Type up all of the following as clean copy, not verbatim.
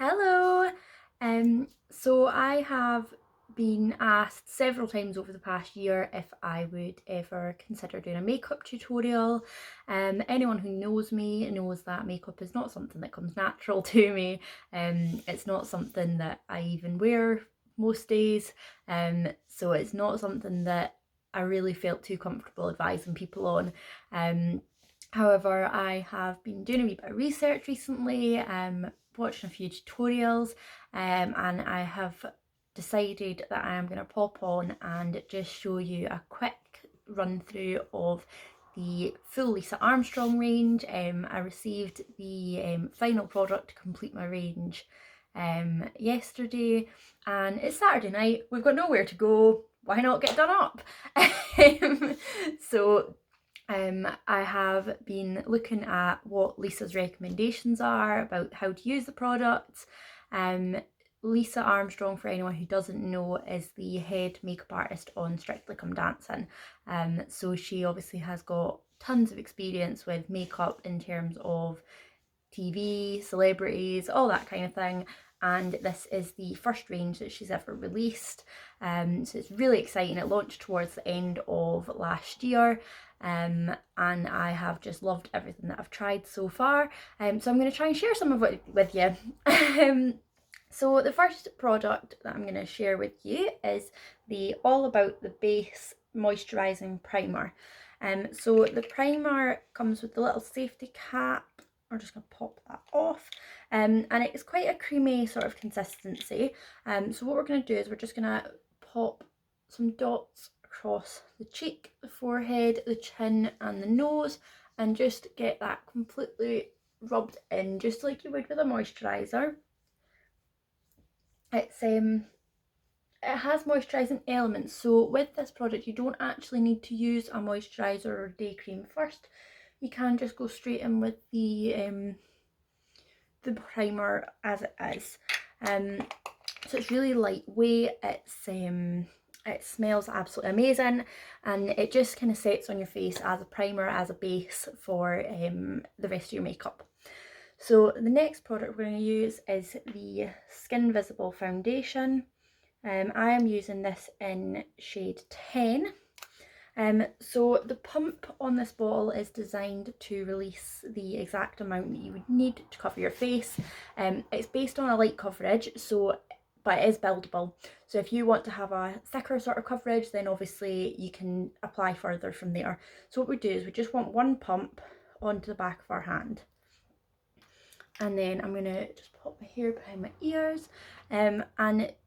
Hello. So I have been asked several times over the past year if I would ever consider doing a makeup tutorial. Anyone who knows me knows that makeup is not something that comes natural to me. It's not something that I even wear most days. So it's not something that I really felt too comfortable advising people on. However, I have been doing a wee bit of research recently, watching a few tutorials, and I have decided that I am going to pop on and just show you a quick run through of the full Lisa Armstrong range. I received the final product to complete my range yesterday, and it's Saturday night, we've got nowhere to go, why not get done up? So I have been looking at what Lisa's recommendations are about how to use the products. Lisa Armstrong, for anyone who doesn't know, is the head makeup artist on Strictly Come Dancing. So she obviously has got tons of experience with makeup in terms of TV, celebrities, all that kind of thing. And this is the first range that she's ever released. So it's really exciting. It launched towards the end of last year. And I have just loved everything that I've tried so far. So I'm going to try and share some of it with you. So the first product that I'm going to share with you is the All About the Base Moisturising Primer. So the primer comes with the little safety cap. I'm just going to pop that off. And it's quite a creamy sort of consistency. So what we're going to do is we're just going to pop some dots across the cheek, the forehead, the chin and the nose, and just get that completely rubbed in, just like you would with a moisturiser. It has moisturising elements, so with this product you don't actually need to use a moisturiser or day cream first. You can just go straight in with the primer as it is. So it's really lightweight, it smells absolutely amazing, and it just kind of sets on your face as a primer, as a base for the rest of your makeup. So the next product we're going to use is the SKINvisible Foundation. I am using this in shade 10. So the pump on this bottle is designed to release the exact amount that you would need to cover your face. It's based on a light coverage, but it is buildable. So if you want to have a thicker sort of coverage, then obviously you can apply further from there. So what we do is we just want one pump onto the back of our hand. And then I'm going to just pop my hair behind my ears. And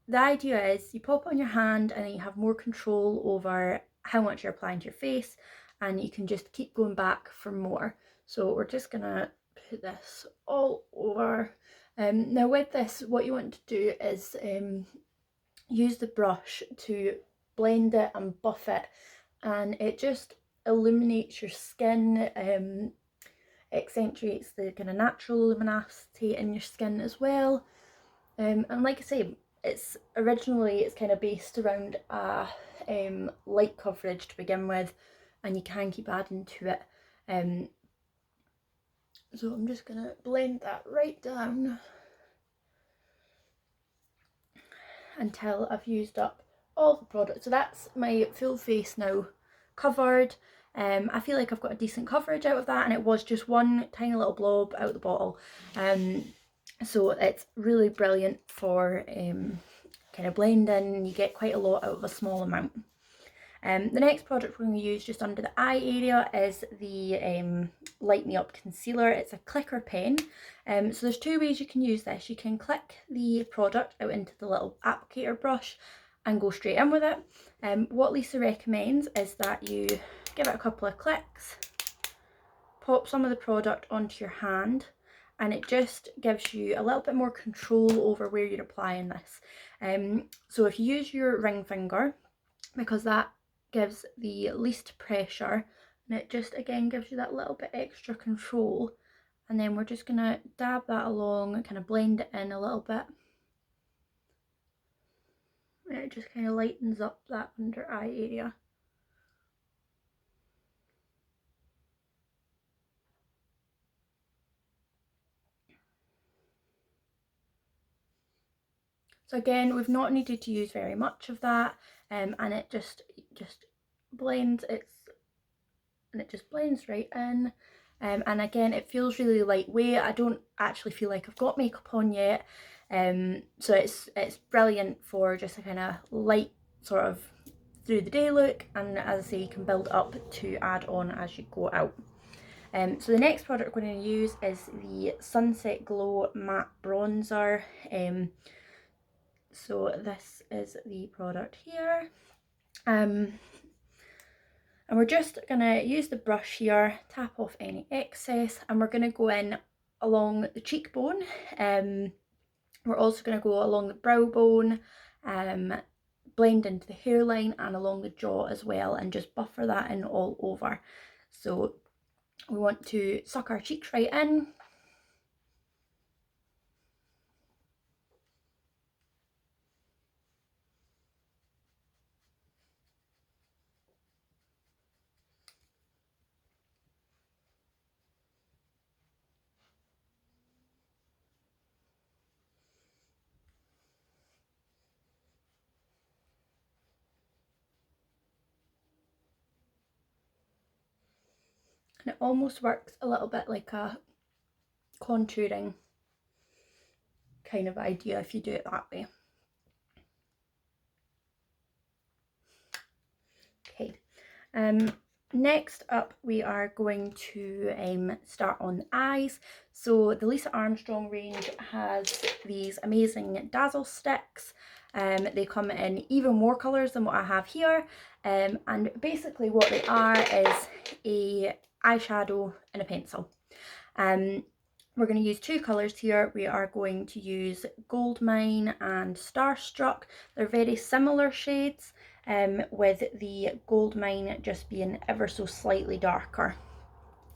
the idea is you pop it on your hand and then you have more control over how much you're applying to your face, and you can just keep going back for more. So we're just going to put this all over. Now with this, what you want to do is use the brush to blend it and buff it, and it just illuminates your skin, accentuates the kind of natural luminosity in your skin as well. And like I say, it's kind of based around a light coverage to begin with, and you can keep adding to it. So I'm just gonna blend that right down until I've used up all the product. So that's my full face now covered. I feel like I've got a decent coverage out of that, and it was just one tiny little blob out of the bottle. So it's really brilliant for kind of blending. You get quite a lot out of a small amount. The next product we're going to use just under the eye area is the Light Me Up Concealer. It's a clicker pen. So there's two ways you can use this. You can click the product out into the little applicator brush and go straight in with it. What Lisa recommends is that you give it a couple of clicks, pop some of the product onto your hand, and it just gives you a little bit more control over where you're applying this. So if you use your ring finger, because that gives the least pressure, and it just again gives you that little bit extra control, and then we're just gonna dab that along, kind of blend it in a little bit, and it just kind of lightens up that under eye area. So again, we've not needed to use very much of that, and it just blends. It just blends right in. And again, it feels really lightweight. I don't actually feel like I've got makeup on yet, so it's brilliant for just a kind of light sort of through the day look, and as I say, you can build up to add on as you go out. So the next product we're going to use is the Sunset Glow Matte Bronzer. So this is the product here. And we're just going to use the brush here, tap off any excess, and we're going to go in along the cheekbone. We're also going to go along the brow bone, blend into the hairline and along the jaw as well, and just buffer that in all over. So we want to suck our cheeks right in. And it almost works a little bit like a contouring kind of idea if you do it that way. Okay, next up we are going to start on the eyes. So the Lisa Armstrong range has these amazing Dazzlesticks. They come in even more colours than what I have here, and basically what they are is a eyeshadow and a pencil. We're going to use two colours here. We are going to use Goldmine and Starstruck. They're very similar shades, with the Goldmine just being ever so slightly darker.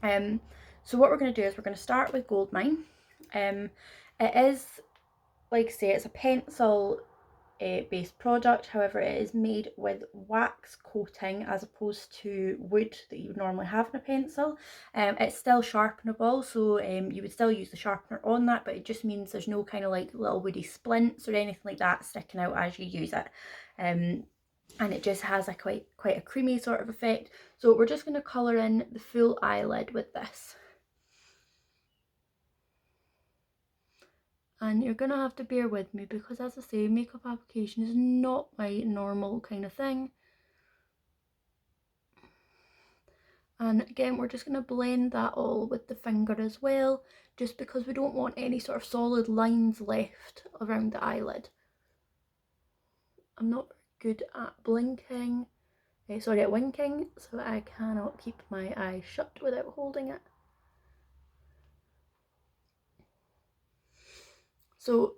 So what we're going to do is we're going to start with Goldmine. It is, like I say, it's a pencil based product, however it is made with wax coating as opposed to wood that you would normally have in a pencil. It's still sharpenable, so you would still use the sharpener on that, but it just means there's no kind of like little woody splints or anything like that sticking out as you use it. And it just has a quite a creamy sort of effect. So we're just going to colour in the full eyelid with this. And you're going to have to bear with me because, as I say, makeup application is not my normal kind of thing. And again, we're just going to blend that all with the finger as well, just because we don't want any sort of solid lines left around the eyelid. I'm not very good at blinking, at winking, so I cannot keep my eye shut without holding it. So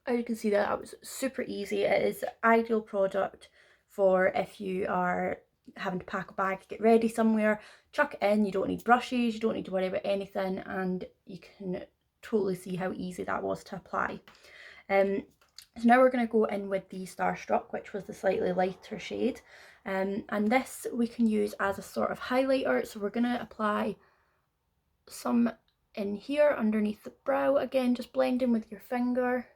as you can see, that was super easy. It is the ideal product for if you are having to pack a bag to get ready somewhere, chuck it in, you don't need brushes, you don't need to worry about anything, and you can totally see how easy that was to apply. So now we're going to go in with the Starstruck, which was the slightly lighter shade, and this we can use as a sort of highlighter. So we're going to apply some in here underneath the brow, again just blending with your finger.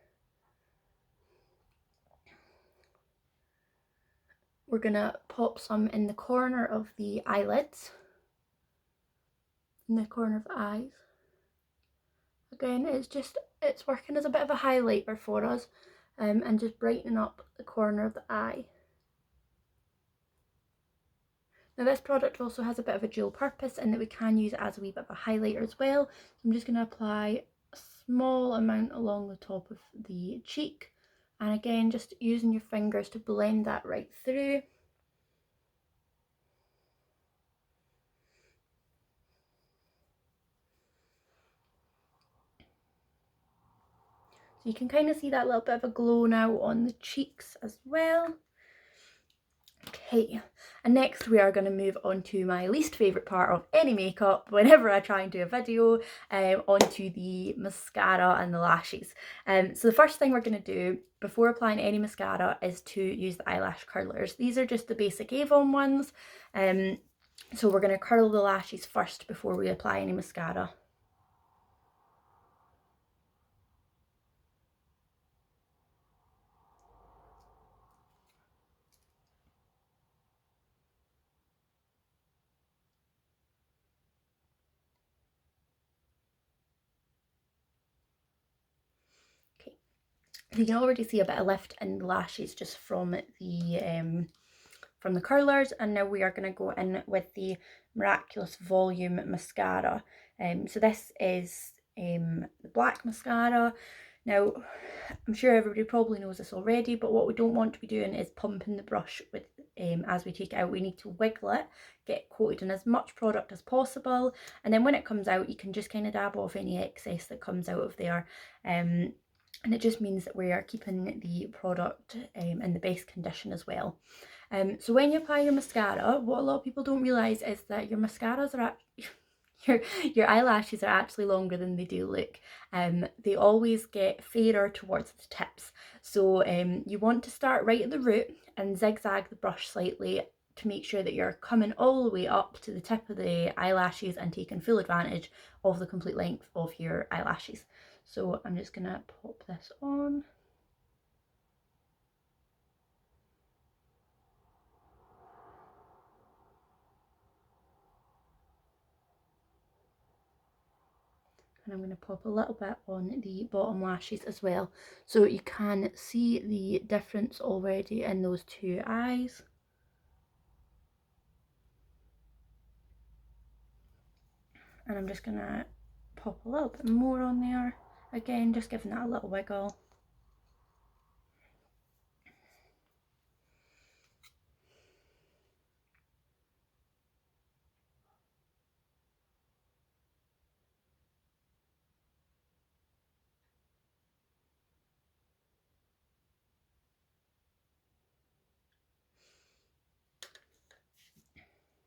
We're going to pop some in the corner of the eyelids, in the corner of the eyes. Again, it's working as a bit of a highlighter for us, and just brightening up the corner of the eye. Now this product also has a bit of a dual purpose in that we can use it as a wee bit of a highlighter as well. So I'm just going to apply a small amount along the top of the cheek, and again just using your fingers to blend that right through. So you can kind of see that little bit of a glow now on the cheeks as well. Okay, and next we are going to move on to my least favourite part of any makeup whenever I try and do a video, onto the mascara and the lashes. So the first thing we're going to do before applying any mascara is to use the eyelash curlers. These are just the basic Avon ones, so we're going to curl the lashes first before we apply any mascara. You can already see a bit of lift in the lashes just from the curlers. And now we are going to go in with the Miraculous Volume Mascara. So this is the black mascara. Now, I'm sure everybody probably knows this already, but what we don't want to be doing is pumping the brush with as we take it out. We need to wiggle it, get it coated in as much product as possible, and then when it comes out, you can just kind of dab off any excess that comes out of there. And it just means that we are keeping the product in the best condition as well. So when you apply your mascara, what a lot of people don't realise is that your mascaras are your eyelashes are actually longer than they do look. They always get fairer towards the tips. So you want to start right at the root and zigzag the brush slightly to make sure that you're coming all the way up to the tip of the eyelashes and taking full advantage of the complete length of your eyelashes. So I'm just going to pop this on. And I'm going to pop a little bit on the bottom lashes as well, so you can see the difference already in those two eyes. And I'm just going to pop a little bit more on there, again just giving that a little wiggle.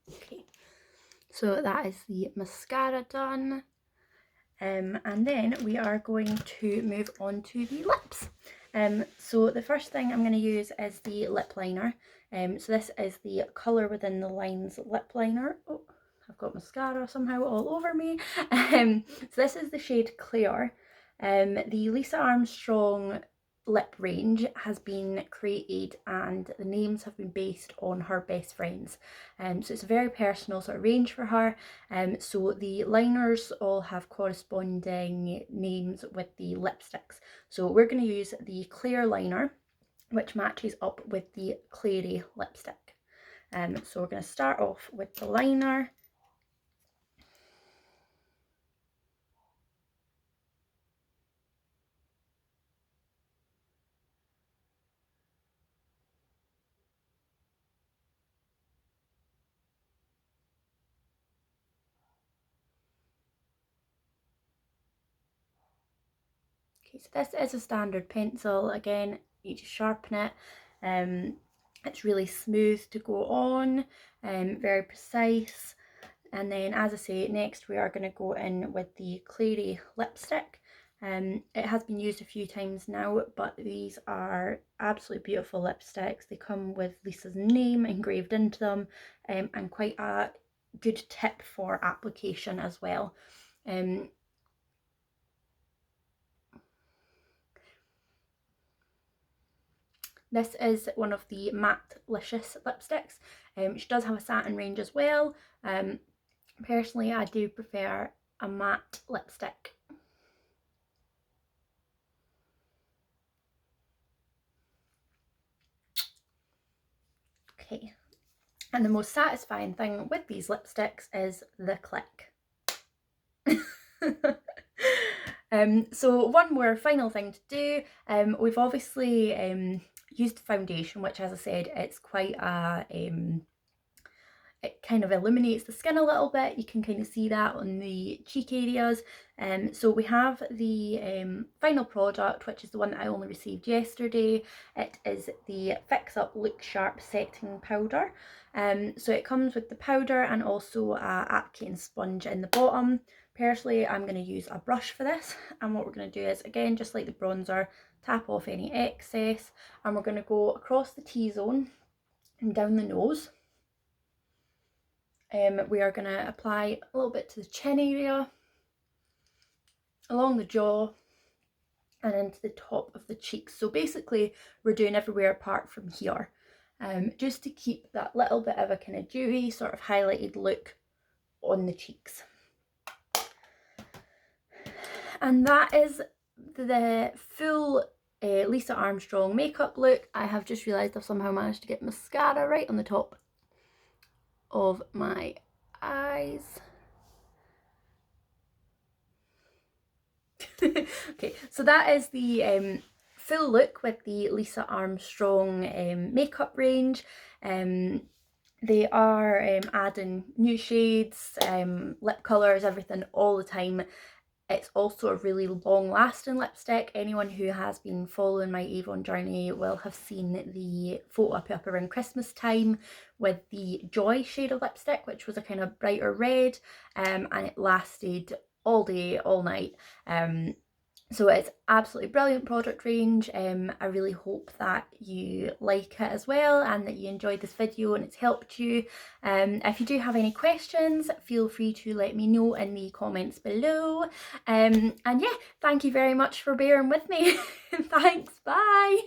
Okay, so that is the mascara done. And then we are going to move on to the lips. So the first thing I'm going to use is the lip liner. So this is the Colour Within the Lines lip liner. Oh, I've got mascara somehow all over me. So this is the shade Clear. The Lisa Armstrong lip range has been created and the names have been based on her best friends. So it's a very personal sort of range for her. So the liners all have corresponding names with the lipsticks. So we're going to use the clear liner, which matches up with the clary lipstick. So we're going to start off with the liner. Okay, so this is a standard pencil. Again, you just sharpen it. It's really smooth to go on, very precise. And then, as I say, next we are going to go in with the clary lipstick. It has been used a few times now, but these are absolutely beautiful lipsticks. They come with Lisa's name engraved into them, and quite a good tip for application as well. This is one of the Mattelicious lipsticks. She does have a satin range as well. Personally, I do prefer a matte lipstick. Okay, and the most satisfying thing with these lipsticks is the click. So one more final thing to do. We've obviously used foundation, which, as I said, it's quite a it kind of illuminates the skin a little bit. You can kind of see that on the cheek areas. So we have the final product, which is the one that I only received yesterday. It is the Fix Up Look Sharp Setting Powder. So it comes with the powder and also a applicating sponge in the bottom. Personally, I'm going to use a brush for this, and what we're going to do is, again, just like the bronzer, tap off any excess, and we're going to go across the T-zone and down the nose. We are going to apply a little bit to the chin area, along the jaw, and into the top of the cheeks. So basically we're doing everywhere apart from here, just to keep that little bit of a kind of dewy sort of highlighted look on the cheeks. And that is the full Lisa Armstrong makeup look. I have just realised I've somehow managed to get mascara right on the top of my eyes. Okay, so that is the full look with the Lisa Armstrong makeup range. They are adding new shades, lip colours, everything all the time. It's also a really long lasting lipstick. Anyone who has been following my Avon journey will have seen the photo I put up around Christmas time with the Joy shade of lipstick, which was a kind of brighter red, and it lasted all day, all night. So it's absolutely brilliant product range. I really hope that you like it as well and that you enjoyed this video and it's helped you. If you do have any questions, feel free to let me know in the comments below. And yeah, thank you very much for bearing with me. Thanks, bye.